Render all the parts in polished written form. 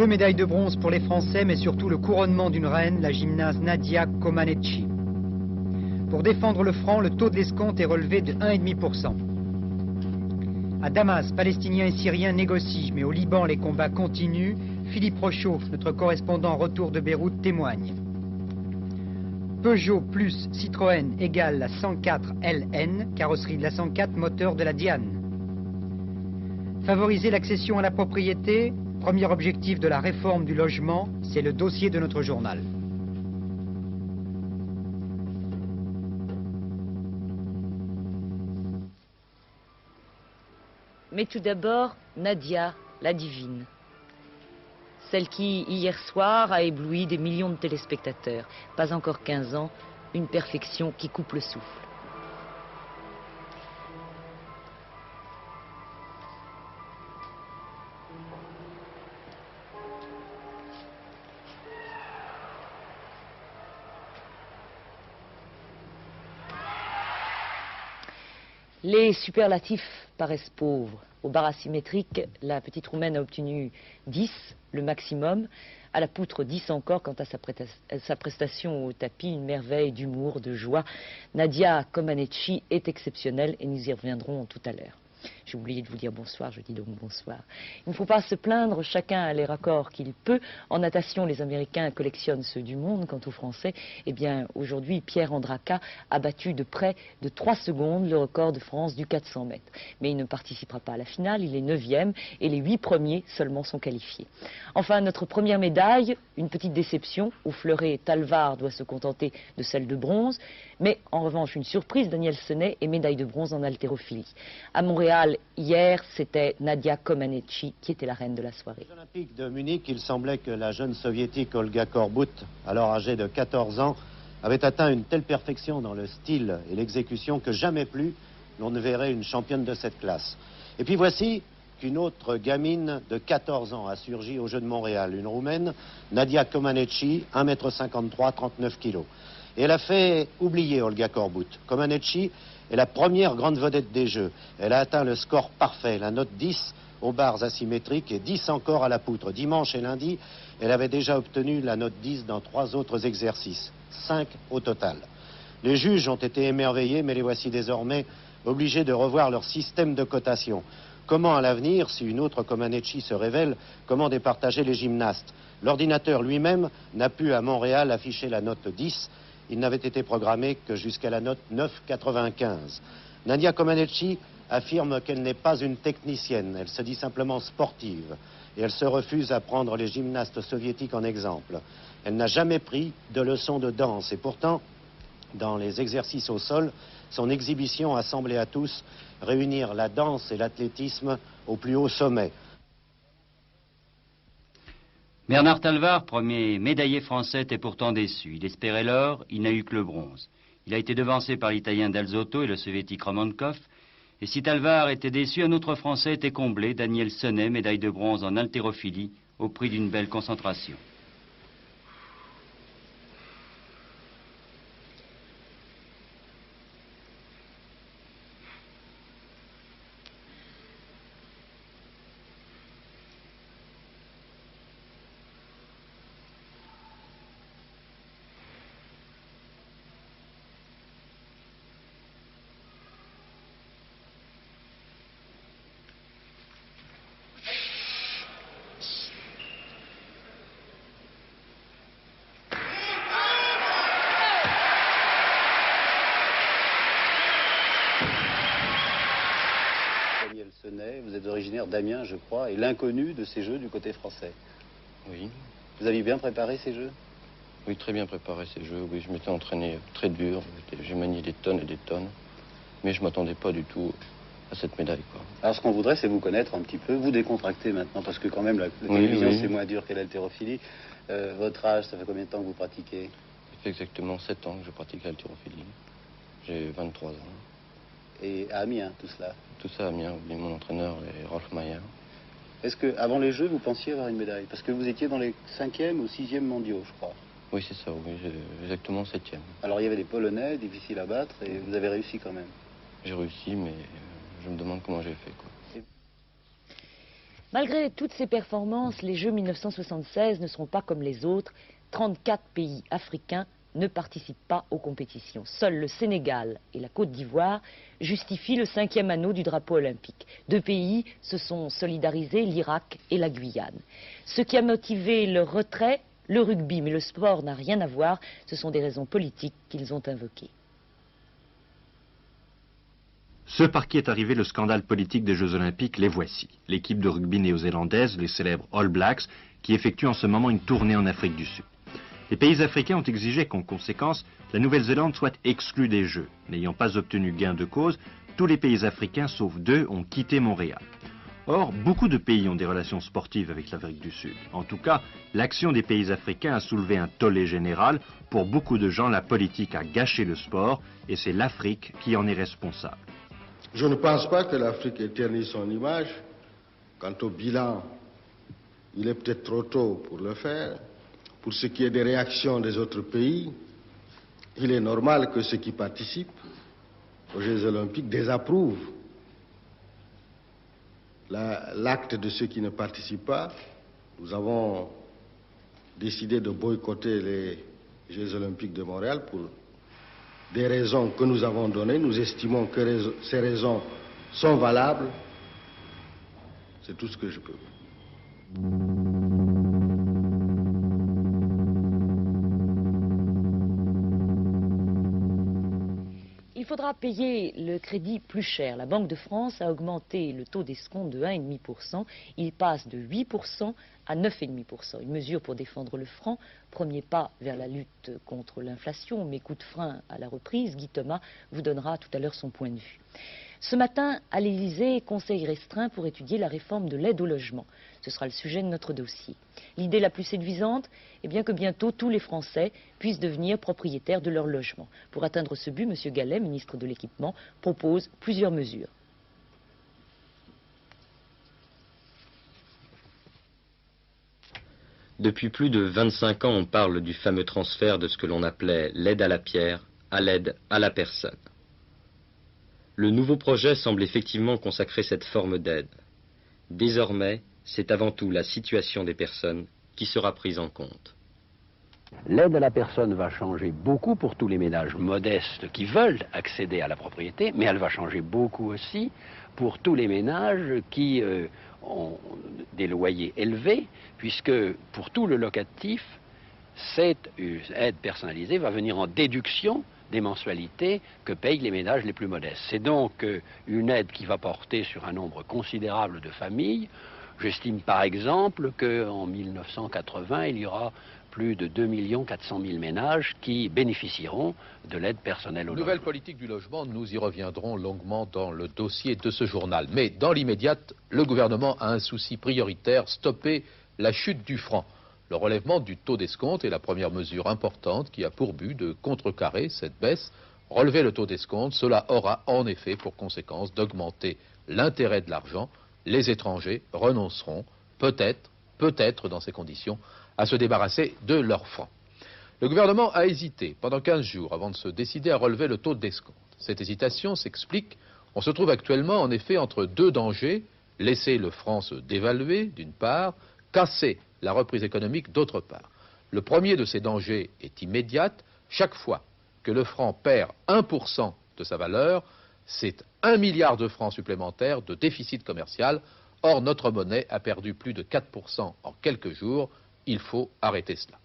2 médailles de bronze pour les Français, mais surtout le couronnement d'une reine, la gymnaste Nadia Comaneci. Pour défendre le franc, le taux de l'escompte est relevé de 1,5%. À Damas, Palestiniens et Syriens négocient, mais au Liban, les combats continuent. Philippe Rochaud, notre correspondant retour de Beyrouth, témoigne. Peugeot plus Citroën égale la 104 LN, carrosserie de la 104, moteur de la Diane. Favoriser l'accession à la propriété, premier objectif de la réforme du logement, c'est le dossier de notre journal. Mais tout d'abord, Nadia, la divine. Celle qui, hier soir, a ébloui des millions de téléspectateurs. Pas encore 15 ans, une perfection qui coupe le souffle. Les superlatifs paraissent pauvres. Au bar asymétrique, la petite Roumaine a obtenu 10, le maximum. À la poutre, 10 encore. Quant à sa prestation au tapis, une merveille d'humour, de joie. Nadia Comaneci est exceptionnelle et nous y reviendrons tout à l'heure. J'ai oublié de vous dire bonsoir, je dis donc bonsoir. Il ne faut pas se plaindre, chacun a les raccords qu'il peut. En natation, les Américains collectionnent ceux du monde. Quant aux Français, eh bien, aujourd'hui, Pierre Andraca a battu de près de 3 secondes le record de France du 400 mètres. Mais il ne participera pas à la finale, il est 9e et les 8 premiers seulement sont qualifiés. Enfin, notre première médaille, une petite déception, où Fleuret Talvar doit se contenter de celle de bronze. Mais en revanche, une surprise, Daniel Senet est médaille de bronze en haltérophilie. À Montréal, hier, c'était Nadia Comaneci qui était la reine de la soirée. Aux Olympiques de Munich, il semblait que la jeune soviétique Olga Korbut, alors âgée de 14 ans, avait atteint une telle perfection dans le style et l'exécution que jamais plus l'on ne verrait une championne de cette classe. Et puis voici qu'une autre gamine de 14 ans a surgi aux Jeux de Montréal, une Roumaine, Nadia Comaneci, 1,53 m, 39 kg. Et elle a fait oublier Olga Korbut. Comaneci est la première grande vedette des Jeux. Elle a atteint le score parfait, la note 10 aux barres asymétriques et 10 encore à la poutre. Dimanche et lundi, elle avait déjà obtenu la note 10 dans 3 autres exercices, 5 au total. Les juges ont été émerveillés, mais les voici désormais obligés de revoir leur système de cotation. Comment à l'avenir, si une autre Comaneci se révèle, comment départager les gymnastes? L'ordinateur lui-même n'a pu à Montréal afficher la note 10. Il n'avait été programmé que jusqu'à la note 9,95. Nadia Comaneci affirme qu'elle n'est pas une technicienne, elle se dit simplement sportive. Et elle se refuse à prendre les gymnastes soviétiques en exemple. Elle n'a jamais pris de leçons de danse. Et pourtant, dans les exercices au sol, son exhibition a semblé à tous réunir la danse et l'athlétisme au plus haut sommet. Bernard Talvar, premier médaillé français, était pourtant déçu. Il espérait l'or, il n'a eu que le bronze. Il a été devancé par l'Italien Dalzotto et le Soviétique Romankov. Et si Talvar était déçu, un autre Français était comblé, Daniel Senet, médaille de bronze en haltérophilie, au prix d'une belle concentration. Vous êtes originaire d'Amiens, je crois, et l'inconnu de ces Jeux du côté français. Oui. Vous aviez bien préparé ces Jeux? Oui, très bien préparé ces Jeux. Oui, je m'étais entraîné très dur. J'ai manié des tonnes et des tonnes. Mais je ne m'attendais pas du tout à cette médaille, quoi. Alors ce qu'on voudrait, c'est vous connaître un petit peu, vous décontracter maintenant, parce que quand même la télévision, oui. C'est moins dur que l'haltérophilie. Votre âge, ça fait combien de temps que vous pratiquez? Ça fait exactement 7 ans que je pratique l'haltérophilie. J'ai 23 ans. Et à Amiens, tout cela? Tout ça à Amiens, oui, mon entraîneur est Rolf Mayer. Est-ce qu'avant les Jeux, vous pensiez avoir une médaille? Parce que vous étiez dans les 5e ou 6e mondiaux, je crois. Oui, c'est ça, oui, exactement 7e. Alors il y avait des Polonais difficiles à battre et vous avez réussi quand même. J'ai réussi, mais je me demande comment j'ai fait, quoi. Malgré toutes ces performances, les Jeux 1976 ne seront pas comme les autres. 34 pays africains ne participent pas aux compétitions. Seuls le Sénégal et la Côte d'Ivoire justifient le 5e anneau du drapeau olympique. 2 pays se sont solidarisés, l'Irak et la Guyane. Ce qui a motivé leur retrait, le rugby, mais le sport n'a rien à voir, ce sont des raisons politiques qu'ils ont invoquées. Ce par qui est arrivé le scandale politique des Jeux Olympiques, les voici. L'équipe de rugby néo-zélandaise, les célèbres All Blacks, qui effectue en ce moment une tournée en Afrique du Sud. Les pays africains ont exigé qu'en conséquence, la Nouvelle-Zélande soit exclue des Jeux. N'ayant pas obtenu gain de cause, tous les pays africains, sauf 2, ont quitté Montréal. Or, beaucoup de pays ont des relations sportives avec l'Afrique du Sud. En tout cas, l'action des pays africains a soulevé un tollé général. Pour beaucoup de gens, la politique a gâché le sport et c'est l'Afrique qui en est responsable. Je ne pense pas que l'Afrique éternise son image. Quant au bilan, il est peut-être trop tôt pour le faire. Pour ce qui est des réactions des autres pays, il est normal que ceux qui participent aux Jeux Olympiques désapprouvent l'acte de ceux qui ne participent pas. Nous avons décidé de boycotter les Jeux Olympiques de Montréal pour des raisons que nous avons données. Nous estimons que ces raisons sont valables. C'est tout ce que je peux. Il faudra payer le crédit plus cher. La Banque de France a augmenté le taux d'escompte de 1,5%. Il passe de 8% à 9,5%. Une mesure pour défendre le franc, premier pas vers la lutte contre l'inflation, mais coup de frein à la reprise. Guy Thomas vous donnera tout à l'heure son point de vue. Ce matin, à l'Élysée, conseil restreint pour étudier la réforme de l'aide au logement. Ce sera le sujet de notre dossier. L'idée la plus séduisante est bien que bientôt tous les Français puissent devenir propriétaires de leur logement. Pour atteindre ce but, M. Gallet, ministre de l'Équipement, propose plusieurs mesures. Depuis plus de 25 ans, on parle du fameux transfert de ce que l'on appelait l'aide à la pierre à l'aide à la personne. Le nouveau projet semble effectivement consacrer cette forme d'aide. Désormais, c'est avant tout la situation des personnes qui sera prise en compte. L'aide à la personne va changer beaucoup pour tous les ménages modestes qui veulent accéder à la propriété, mais elle va changer beaucoup aussi pour tous les ménages qui ont des loyers élevés, puisque pour tout le locatif, cette aide personnalisée va venir en déduction des mensualités que payent les ménages les plus modestes. C'est donc une aide qui va porter sur un nombre considérable de familles. J'estime par exemple qu'en 1980, il y aura plus de 2 400 000 ménages qui bénéficieront de l'aide personnelle au logement. Nouvelle politique du logement, nous y reviendrons longuement dans le dossier de ce journal. Mais dans l'immédiat, le gouvernement a un souci prioritaire, stopper la chute du franc. Le relèvement du taux d'escompte est la première mesure importante qui a pour but de contrecarrer cette baisse. Relever le taux d'escompte, cela aura en effet pour conséquence d'augmenter l'intérêt de l'argent. Les étrangers renonceront peut-être dans ces conditions, à se débarrasser de leurs francs. Le gouvernement a hésité pendant 15 jours avant de se décider à relever le taux d'escompte. Cette hésitation s'explique. On se trouve actuellement en effet entre 2 dangers. Laisser le franc se dévaluer d'une part, casser la reprise économique d'autre part. Le premier de ces dangers est immédiat. Chaque fois que le franc perd 1% de sa valeur, c'est 1 milliard de francs supplémentaires de déficit commercial. Or, notre monnaie a perdu plus de 4% en quelques jours. Il faut arrêter cela.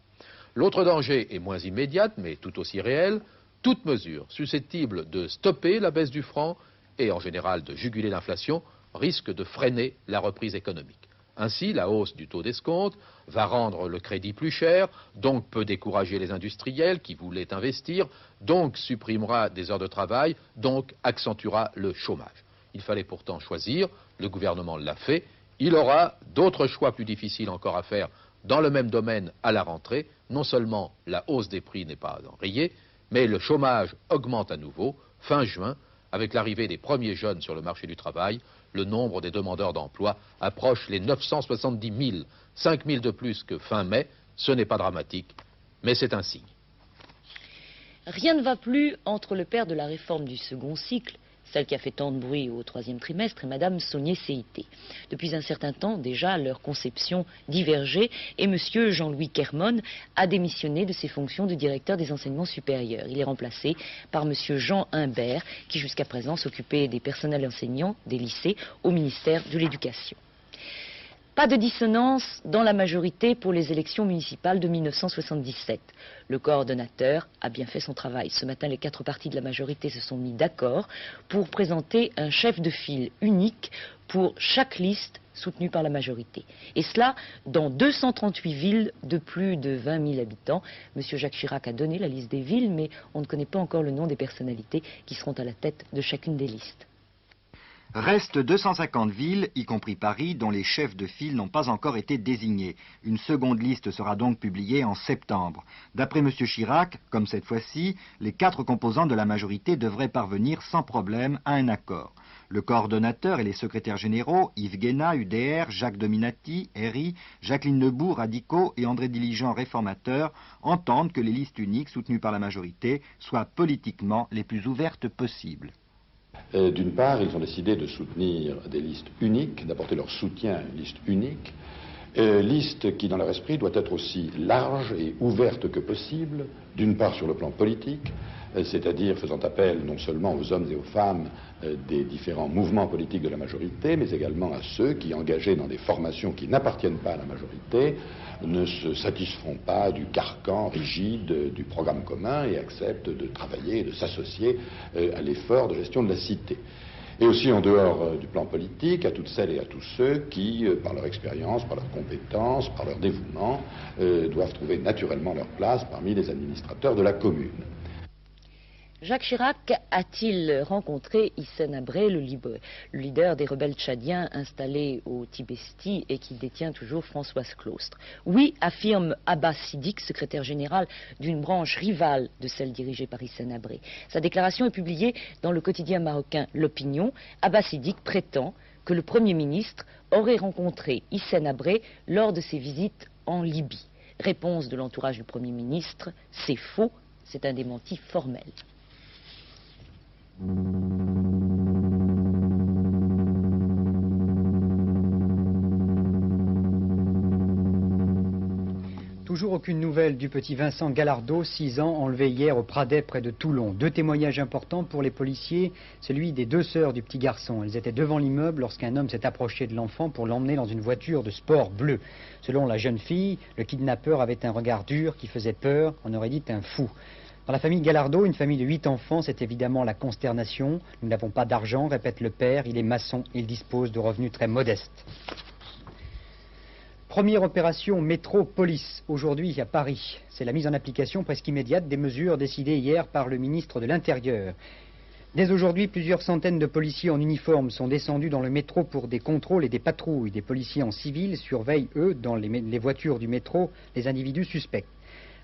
L'autre danger est moins immédiat, mais tout aussi réel. Toute mesure susceptible de stopper la baisse du franc et en général de juguler l'inflation risque de freiner la reprise économique. Ainsi, la hausse du taux d'escompte va rendre le crédit plus cher, donc peut décourager les industriels qui voulaient investir, donc supprimera des heures de travail, donc accentuera le chômage. Il fallait pourtant choisir, le gouvernement l'a fait, il aura d'autres choix plus difficiles encore à faire dans le même domaine à la rentrée. Non seulement la hausse des prix n'est pas enrayée, mais le chômage augmente à nouveau. Fin juin, avec l'arrivée des premiers jeunes sur le marché du travail, le nombre des demandeurs d'emploi approche les 970 000, 5 000 de plus que fin mai. Ce n'est pas dramatique, mais c'est un signe. Rien ne va plus entre le père de la réforme du second cycle, Celle qui a fait tant de bruit au troisième trimestre est Madame Saunier Séité. Depuis un certain temps déjà, leurs conceptions divergeaient et Monsieur Jean-Louis Kermon a démissionné de ses fonctions de directeur des enseignements supérieurs. Il est remplacé par Monsieur Jean Humbert, qui jusqu'à présent s'occupait des personnels enseignants des lycées au ministère de l'Éducation. Pas de dissonance dans la majorité pour les élections municipales de 1977. Le coordonnateur a bien fait son travail. Ce matin, les 4 partis de la majorité se sont mis d'accord pour présenter un chef de file unique pour chaque liste soutenue par la majorité. Et cela dans 238 villes de plus de 20 000 habitants. Monsieur Jacques Chirac a donné la liste des villes, mais on ne connaît pas encore le nom des personnalités qui seront à la tête de chacune des listes. Restent 250 villes, y compris Paris, dont les chefs de file n'ont pas encore été désignés. Une seconde liste sera donc publiée en septembre. D'après M. Chirac, comme cette fois-ci, les 4 composants de la majorité devraient parvenir sans problème à un accord. Le coordonnateur et les secrétaires généraux, Yves Guéna, UDR, Jacques Dominati, RI, Jacqueline Lebou, radicaux et André Diligent, réformateurs, entendent que les listes uniques soutenues par la majorité soient politiquement les plus ouvertes possibles. D'une part, ils ont décidé de soutenir des listes uniques, d'apporter leur soutien à une liste unique, liste qui, dans leur esprit, doit être aussi large et ouverte que possible, d'une part sur le plan politique, c'est-à-dire faisant appel non seulement aux hommes et aux femmes des différents mouvements politiques de la majorité, mais également à ceux qui, engagés dans des formations qui n'appartiennent pas à la majorité, ne se satisferont pas du carcan rigide du programme commun et acceptent de travailler et de s'associer à l'effort de gestion de la cité. Et aussi en dehors du plan politique, à toutes celles et à tous ceux qui, par leur expérience, par leurs compétences, par leur dévouement, doivent trouver naturellement leur place parmi les administrateurs de la commune. Jacques Chirac a-t-il rencontré Hissène Habré, le leader des rebelles tchadiens installés au Tibesti et qui détient toujours Françoise Claustre? Oui, affirme Abbas Siddiq, secrétaire général d'une branche rivale de celle dirigée par Hissène Habré. Sa déclaration est publiée dans le quotidien marocain L'Opinion. Abbas Siddiq prétend que le Premier ministre aurait rencontré Hissène Habré lors de ses visites en Libye. Réponse de l'entourage du Premier ministre, c'est faux, c'est un démenti formel. Toujours aucune nouvelle du petit Vincent Gallardo, 6 ans, enlevé hier au Pradet près de Toulon. 2 témoignages importants pour les policiers, celui des 2 sœurs du petit garçon. Elles étaient devant l'immeuble lorsqu'un homme s'est approché de l'enfant pour l'emmener dans une voiture de sport bleue. Selon la jeune fille, le kidnappeur avait un regard dur qui faisait peur, on aurait dit un fou. Dans la famille Gallardo, une famille de 8 enfants, c'est évidemment la consternation. Nous n'avons pas d'argent, répète le père, il est maçon, il dispose de revenus très modestes. Première opération métro-police, aujourd'hui à Paris. C'est la mise en application presque immédiate des mesures décidées hier par le ministre de l'Intérieur. Dès aujourd'hui, plusieurs centaines de policiers en uniforme sont descendus dans le métro pour des contrôles et des patrouilles. Des policiers en civil surveillent, eux, dans les voitures du métro, les individus suspects.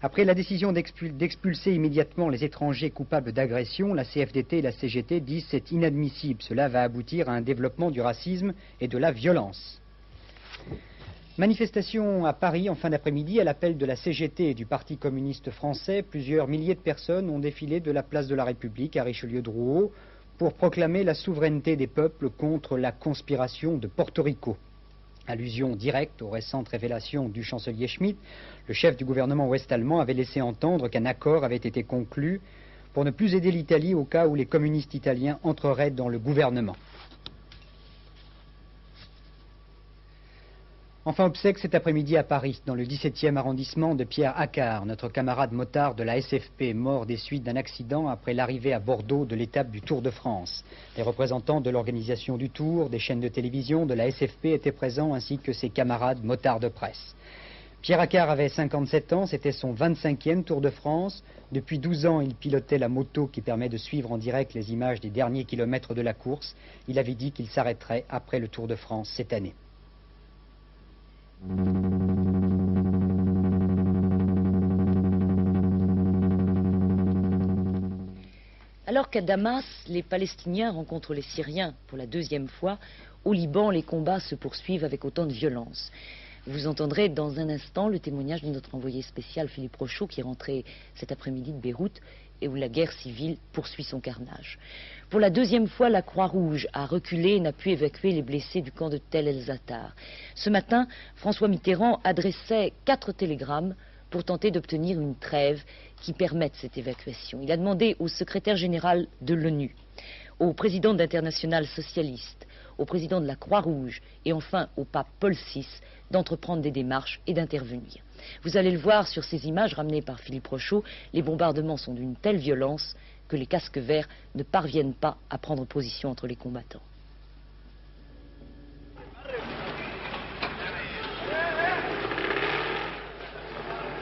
Après la décision d'expulser immédiatement les étrangers coupables d'agression, la CFDT et la CGT disent c'est inadmissible. Cela va aboutir à un développement du racisme et de la violence. Manifestation à Paris en fin d'après-midi à l'appel de la CGT et du Parti communiste français. Plusieurs milliers de personnes ont défilé de la place de la République à Richelieu-Drouot pour proclamer la souveraineté des peuples contre la conspiration de Porto Rico. Allusion directe aux récentes révélations du chancelier Schmitt, le chef du gouvernement ouest-allemand avait laissé entendre qu'un accord avait été conclu pour ne plus aider l'Italie au cas où les communistes italiens entreraient dans le gouvernement. Enfin, obsèque cet après-midi à Paris, dans le 17e arrondissement de Pierre Accard, notre camarade motard de la SFP, mort des suites d'un accident après l'arrivée à Bordeaux de l'étape du Tour de France. Les représentants de l'organisation du Tour, des chaînes de télévision, de la SFP étaient présents, ainsi que ses camarades motards de presse. Pierre Accard avait 57 ans, c'était son 25e Tour de France. Depuis 12 ans, il pilotait la moto qui permet de suivre en direct les images des derniers kilomètres de la course. Il avait dit qu'il s'arrêterait après le Tour de France cette année. Alors qu'à Damas, les Palestiniens rencontrent les Syriens pour la 2e fois, au Liban, les combats se poursuivent avec autant de violence. Vous entendrez dans un instant le témoignage de notre envoyé spécial Philippe Rochaud qui est rentré cet après-midi de Beyrouth et où la guerre civile poursuit son carnage. Pour la deuxième fois, la Croix-Rouge a reculé et n'a pu évacuer les blessés du camp de Tel el-Zatar. Ce matin, François Mitterrand adressait 4 télégrammes pour tenter d'obtenir une trêve qui permette cette évacuation. Il a demandé au secrétaire général de l'ONU, au président d'Internationale socialiste, au président de la Croix-Rouge et enfin au pape Paul VI d'entreprendre des démarches et d'intervenir. Vous allez le voir sur ces images ramenées par Philippe Rochaud, les bombardements sont d'une telle violence que les casques verts ne parviennent pas à prendre position entre les combattants.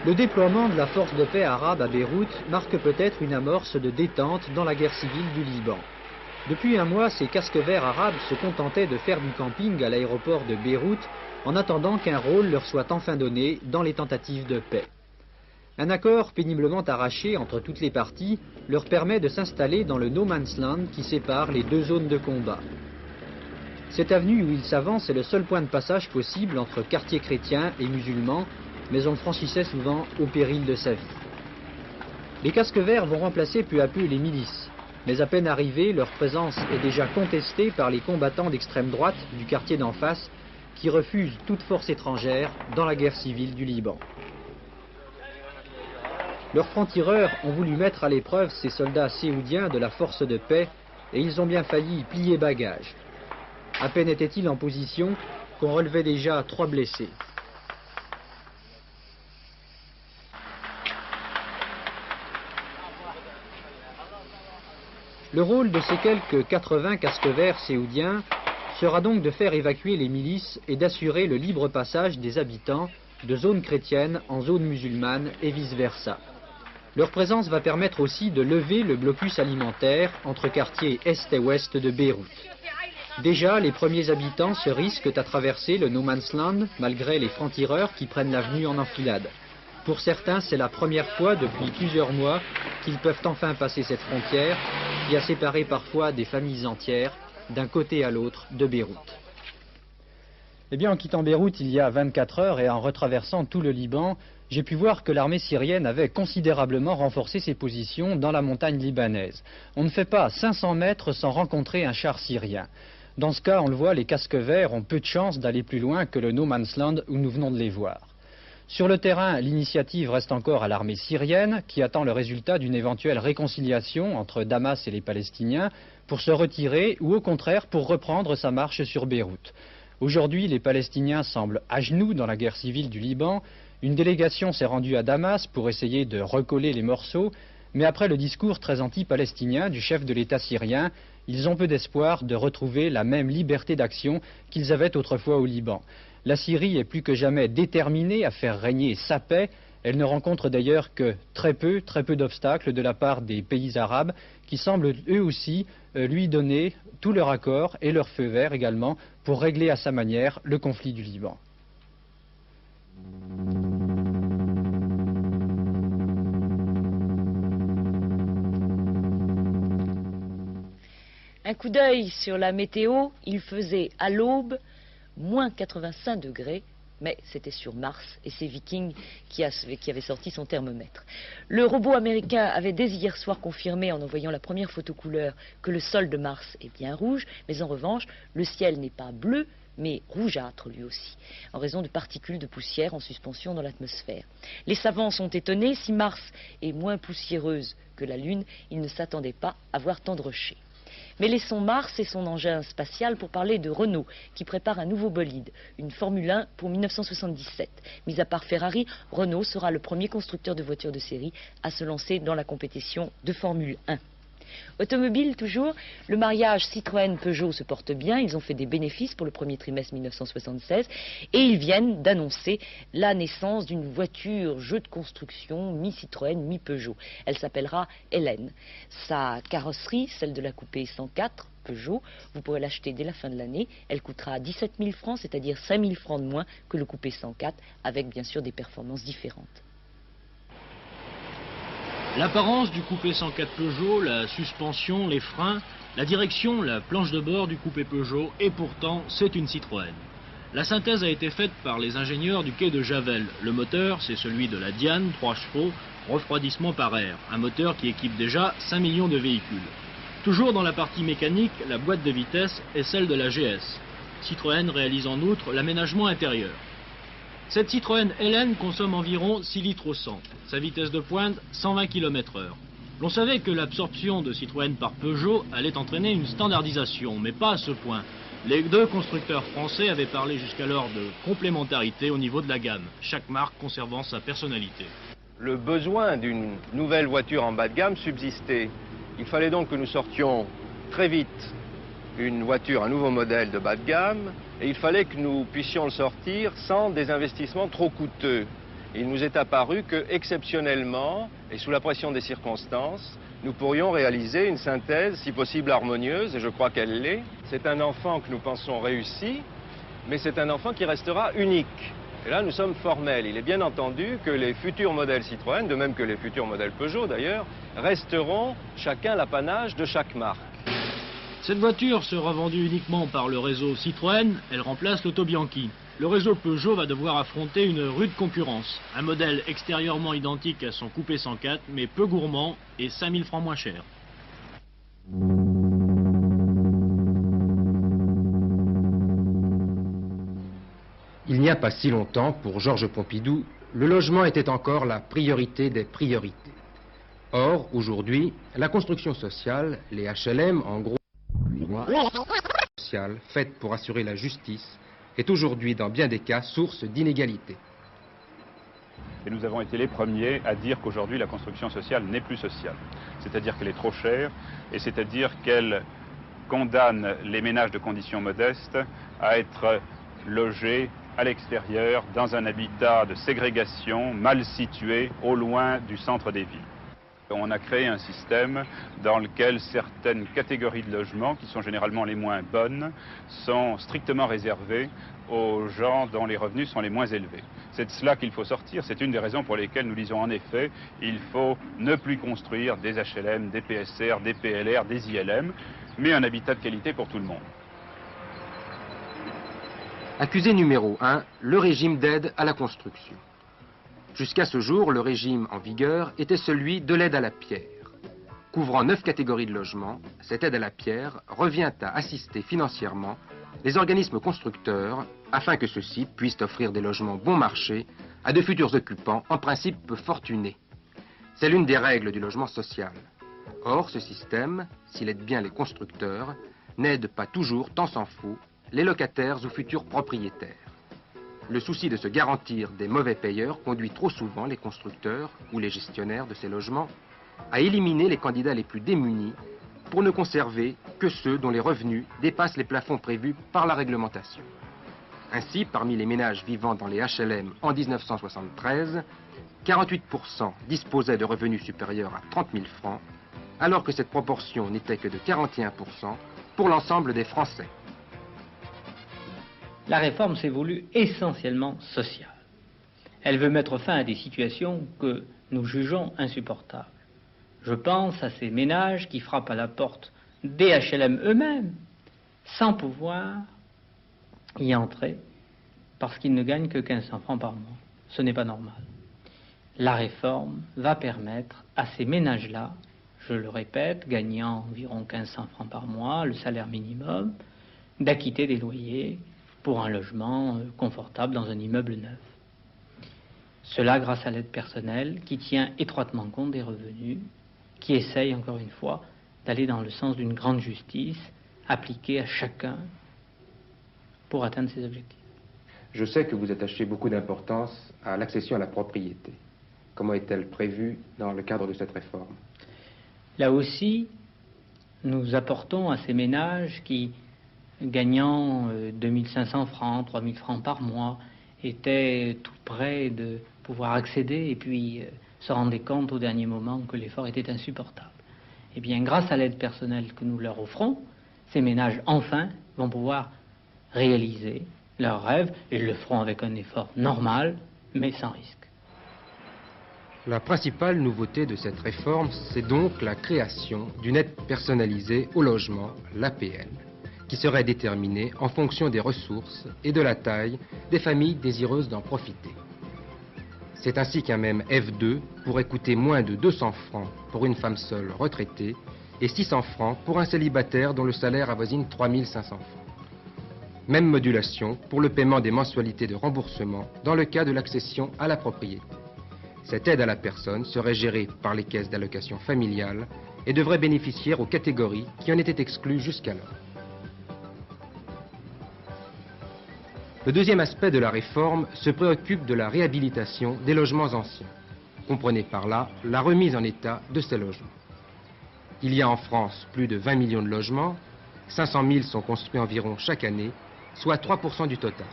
Le déploiement de la force de paix arabe à Beyrouth marque peut-être une amorce de détente dans la guerre civile du Liban. Depuis un mois, ces casques verts arabes se contentaient de faire du camping à l'aéroport de Beyrouth en attendant qu'un rôle leur soit enfin donné dans les tentatives de paix. Un accord péniblement arraché entre toutes les parties leur permet de s'installer dans le no man's land qui sépare les deux zones de combat. Cette avenue où ils s'avancent est le seul point de passage possible entre quartiers chrétiens et musulmans, mais on le franchissait souvent au péril de sa vie. Les casques verts vont remplacer peu à peu les milices, mais à peine arrivés, leur présence est déjà contestée par les combattants d'extrême droite du quartier d'en face qui refusent toute force étrangère dans la guerre civile du Liban. Leurs francs-tireurs ont voulu mettre à l'épreuve ces soldats séoudiens de la force de paix et ils ont bien failli plier bagage. À peine étaient-ils en position qu'on relevait déjà 3 blessés. Le rôle de ces quelques 80 casques verts séoudiens sera donc de faire évacuer les milices et d'assurer le libre passage des habitants de zones chrétiennes en zones musulmanes et vice-versa. Leur présence va permettre aussi de lever le blocus alimentaire entre quartiers est et ouest de Beyrouth. Déjà, les premiers habitants se risquent à traverser le no man's land malgré les francs-tireurs qui prennent l'avenue en enfilade. Pour certains, c'est la première fois depuis plusieurs mois qu'ils peuvent enfin passer cette frontière qui a séparé parfois des familles entières d'un côté à l'autre de Beyrouth. Eh bien, en quittant Beyrouth il y a 24 heures et en retraversant tout le Liban, j'ai pu voir que l'armée syrienne avait considérablement renforcé ses positions dans la montagne libanaise. On ne fait pas 500 mètres sans rencontrer un char syrien. Dans ce cas, on le voit, les casques verts ont peu de chance d'aller plus loin que le no man's land où nous venons de les voir. Sur le terrain, l'initiative reste encore à l'armée syrienne, qui attend le résultat d'une éventuelle réconciliation entre Damas et les Palestiniens pour se retirer ou au contraire pour reprendre sa marche sur Beyrouth. Aujourd'hui, les Palestiniens semblent à genoux dans la guerre civile du Liban. Une délégation s'est rendue à Damas pour essayer de recoller les morceaux, mais après le discours très anti-palestinien du chef de l'État syrien, ils ont peu d'espoir de retrouver la même liberté d'action qu'ils avaient autrefois au Liban. La Syrie est plus que jamais déterminée à faire régner sa paix. Elle ne rencontre d'ailleurs que très peu d'obstacles de la part des pays arabes qui semblent eux aussi lui donner tout leur accord et leur feu vert également pour régler à sa manière le conflit du Liban. Un coup d'œil sur la météo, il faisait à l'aube moins 85 degrés, mais c'était sur Mars et c'est Viking qui avait sorti son thermomètre. Le robot américain avait dès hier soir confirmé en envoyant la première photo couleur que le sol de Mars est bien rouge, mais en revanche, le ciel n'est pas bleu, mais rougeâtre lui aussi, en raison de particules de poussière en suspension dans l'atmosphère. Les savants sont étonnés, si Mars est moins poussiéreuse que la Lune, ils ne s'attendaient pas à voir tant de rochers. Mais laissons Mars et son engin spatial pour parler de Renault, qui prépare un nouveau bolide, une Formule 1 pour 1977. Mis à part Ferrari, Renault sera le premier constructeur de voitures de série à se lancer dans la compétition de Formule 1. Automobile toujours, le mariage Citroën-Peugeot se porte bien, ils ont fait des bénéfices pour le premier trimestre 1976 et ils viennent d'annoncer la naissance d'une voiture jeu de construction mi-Citroën, mi-Peugeot. Elle s'appellera Hélène. Sa carrosserie, celle de la coupé 104 Peugeot, vous pourrez l'acheter dès la fin de l'année. Elle coûtera 17 000 francs, c'est-à-dire 5 000 francs de moins que le coupé 104, avec bien sûr des performances différentes. L'apparence du coupé 104 Peugeot, la suspension, les freins, la direction, la planche de bord du coupé Peugeot, et pourtant c'est une Citroën. La synthèse a été faite par les ingénieurs du quai de Javel. Le moteur, c'est celui de la Diane, 3 chevaux, refroidissement par air. Un moteur qui équipe déjà 5 millions de véhicules. Toujours dans la partie mécanique, la boîte de vitesse est celle de la GS. Citroën réalise en outre l'aménagement intérieur. Cette Citroën LN consomme environ 6 litres au 100. Sa vitesse de pointe, 120 km/h. L'on savait que l'absorption de Citroën par Peugeot allait entraîner une standardisation, mais pas à ce point. Les deux constructeurs français avaient parlé jusqu'alors de complémentarité au niveau de la gamme, chaque marque conservant sa personnalité. Le besoin d'une nouvelle voiture en bas de gamme subsistait. Il fallait donc que nous sortions très vite une voiture, un nouveau modèle de bas de gamme, et il fallait que nous puissions le sortir sans des investissements trop coûteux. Il nous est apparu que, exceptionnellement, et sous la pression des circonstances, nous pourrions réaliser une synthèse, si possible harmonieuse, et je crois qu'elle l'est. C'est un enfant que nous pensons réussi, mais c'est un enfant qui restera unique. Et là, nous sommes formels. Il est bien entendu que les futurs modèles Citroën, de même que les futurs modèles Peugeot d'ailleurs, resteront chacun l'apanage de chaque marque. Cette voiture sera vendue uniquement par le réseau Citroën, elle remplace l'Auto Bianchi. Le réseau Peugeot va devoir affronter une rude concurrence. Un modèle extérieurement identique à son coupé 104, mais peu gourmand et 5 000 francs moins cher. Il n'y a pas si longtemps, pour Georges Pompidou, le logement était encore la priorité des priorités. Or, aujourd'hui, la construction sociale, les HLM, en gros, sociale, faite pour assurer la justice, est aujourd'hui, dans bien des cas, source d'inégalités. Et nous avons été les premiers à dire qu'aujourd'hui, la construction sociale n'est plus sociale. C'est-à-dire qu'elle est trop chère, et c'est-à-dire qu'elle condamne les ménages de conditions modestes à être logés à l'extérieur, dans un habitat de ségrégation, mal situé, au loin du centre des villes. On a créé un système dans lequel certaines catégories de logements, qui sont généralement les moins bonnes, sont strictement réservées aux gens dont les revenus sont les moins élevés. C'est de cela qu'il faut sortir. C'est une des raisons pour lesquelles nous disons en effet il faut ne plus construire des HLM, des PSR, des PLR, des ILM, mais un habitat de qualité pour tout le monde. Accusé numéro 1, le régime d'aide à la construction. Jusqu'à ce jour, le régime en vigueur était celui de l'aide à la pierre. Couvrant 9 catégories de logements, cette aide à la pierre revient à assister financièrement les organismes constructeurs afin que ceux-ci puissent offrir des logements bon marché à de futurs occupants, en principe peu fortunés. C'est l'une des règles du logement social. Or, ce système, s'il aide bien les constructeurs, n'aide pas toujours, tant s'en faut, les locataires ou futurs propriétaires. Le souci de se garantir des mauvais payeurs conduit trop souvent les constructeurs ou les gestionnaires de ces logements à éliminer les candidats les plus démunis pour ne conserver que ceux dont les revenus dépassent les plafonds prévus par la réglementation. Ainsi, parmi les ménages vivant dans les HLM en 1973, 48% disposaient de revenus supérieurs à 30 000 francs, alors que cette proportion n'était que de 41% pour l'ensemble des Français. La réforme s'est voulue essentiellement sociale. Elle veut mettre fin à des situations que nous jugeons insupportables. Je pense à ces ménages qui frappent à la porte des HLM eux-mêmes sans pouvoir y entrer parce qu'ils ne gagnent que 1500 francs par mois. Ce n'est pas normal. La réforme va permettre à ces ménages-là, je le répète, gagnant environ 1500 francs par mois, le salaire minimum, d'acquitter des loyers pour un logement confortable dans un immeuble neuf. Cela grâce à l'aide personnelle qui tient étroitement compte des revenus, qui essaye encore une fois d'aller dans le sens d'une grande justice appliquée à chacun pour atteindre ses objectifs. Je sais que vous attachez beaucoup d'importance à l'accession à la propriété. Comment est-elle prévue dans le cadre de cette réforme? Là aussi, nous apportons à ces ménages qui, gagnant 2500 francs, 3000 francs par mois, étaient tout près de pouvoir accéder et puis se rendaient compte au dernier moment que l'effort était insupportable. Eh bien, grâce à l'aide personnelle que nous leur offrons, ces ménages, enfin, vont pouvoir réaliser leurs rêves. Ils le feront avec un effort normal, mais sans risque. La principale nouveauté de cette réforme, c'est donc la création d'une aide personnalisée au logement, l'APL, qui serait déterminée en fonction des ressources et de la taille des familles désireuses d'en profiter. C'est ainsi qu'un même F2 pourrait coûter moins de 200 francs pour une femme seule retraitée et 600 francs pour un célibataire dont le salaire avoisine 3500 francs. Même modulation pour le paiement des mensualités de remboursement dans le cas de l'accession à la propriété. Cette aide à la personne serait gérée par les caisses d'allocation familiale et devrait bénéficier aux catégories qui en étaient exclues jusqu'alors. Le deuxième aspect de la réforme se préoccupe de la réhabilitation des logements anciens. Comprenez par là la remise en état de ces logements. Il y a en France plus de 20 millions de logements, 500 000 sont construits environ chaque année, soit 3% du total.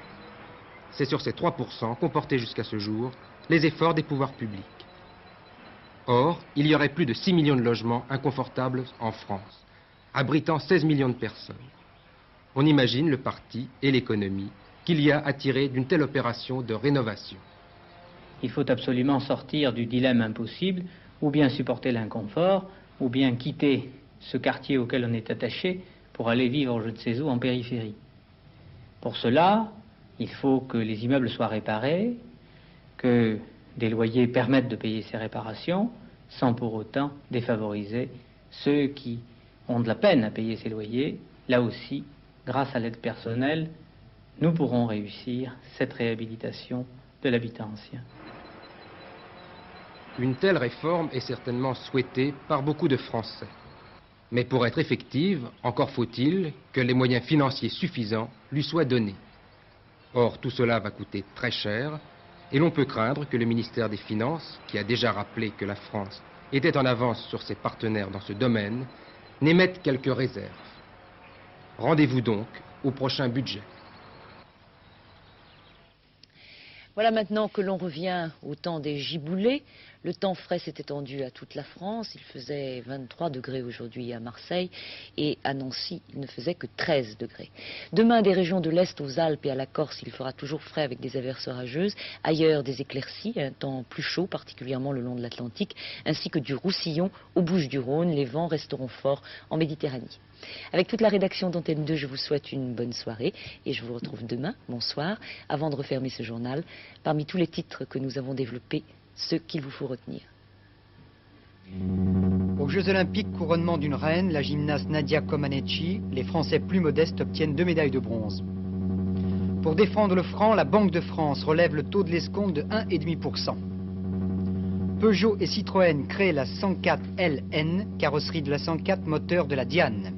C'est sur ces 3% qu'ont porté jusqu'à ce jour les efforts des pouvoirs publics. Or, il y aurait plus de 6 millions de logements inconfortables en France, abritant 16 millions de personnes. On imagine le parti et l'économie qu'il y a à tirer d'une telle opération de rénovation. Il faut absolument sortir du dilemme impossible, ou bien supporter l'inconfort, ou bien quitter ce quartier auquel on est attaché pour aller vivre je ne sais où en périphérie. Pour cela, il faut que les immeubles soient réparés, que des loyers permettent de payer ces réparations, sans pour autant défavoriser ceux qui ont de la peine à payer ces loyers. Là aussi, grâce à l'aide personnelle, nous pourrons réussir cette réhabilitation de l'habitat ancien. Une telle réforme est certainement souhaitée par beaucoup de Français. Mais pour être effective, encore faut-il que les moyens financiers suffisants lui soient donnés. Or, tout cela va coûter très cher, et l'on peut craindre que le ministère des Finances, qui a déjà rappelé que la France était en avance sur ses partenaires dans ce domaine, n'émette quelques réserves. Rendez-vous donc au prochain budget. Voilà maintenant que l'on revient au temps des giboulées. Le temps frais s'est étendu à toute la France. Il faisait 23 degrés aujourd'hui à Marseille et à Nancy, il ne faisait que 13 degrés. Demain, des régions de l'Est aux Alpes et à la Corse, il fera toujours frais avec des averses orageuses. Ailleurs, des éclaircies, un temps plus chaud, particulièrement le long de l'Atlantique, ainsi que du Roussillon aux Bouches-du-Rhône. Les vents resteront forts en Méditerranée. Avec toute la rédaction d'Antenne 2, je vous souhaite une bonne soirée et je vous retrouve demain, bonsoir, avant de refermer ce journal. Parmi tous les titres que nous avons développés, ceux qu'il vous faut retenir. Aux Jeux Olympiques, couronnement d'une reine, la gymnaste Nadia Comaneci, les Français plus modestes obtiennent 2 médailles de bronze. Pour défendre le franc, la Banque de France relève le taux de l'escompte de 1,5%. Peugeot et Citroën créent la 104 LN, carrosserie de la 104, moteur de la Diane.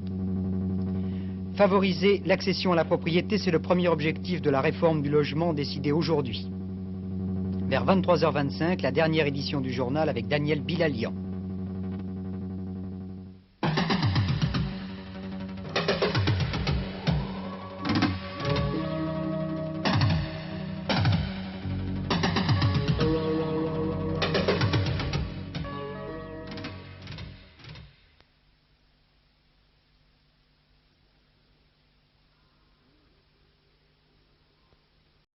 Favoriser l'accession à la propriété, c'est le premier objectif de la réforme du logement décidée aujourd'hui. Vers 23h25, la dernière édition du journal avec Daniel Bilalian.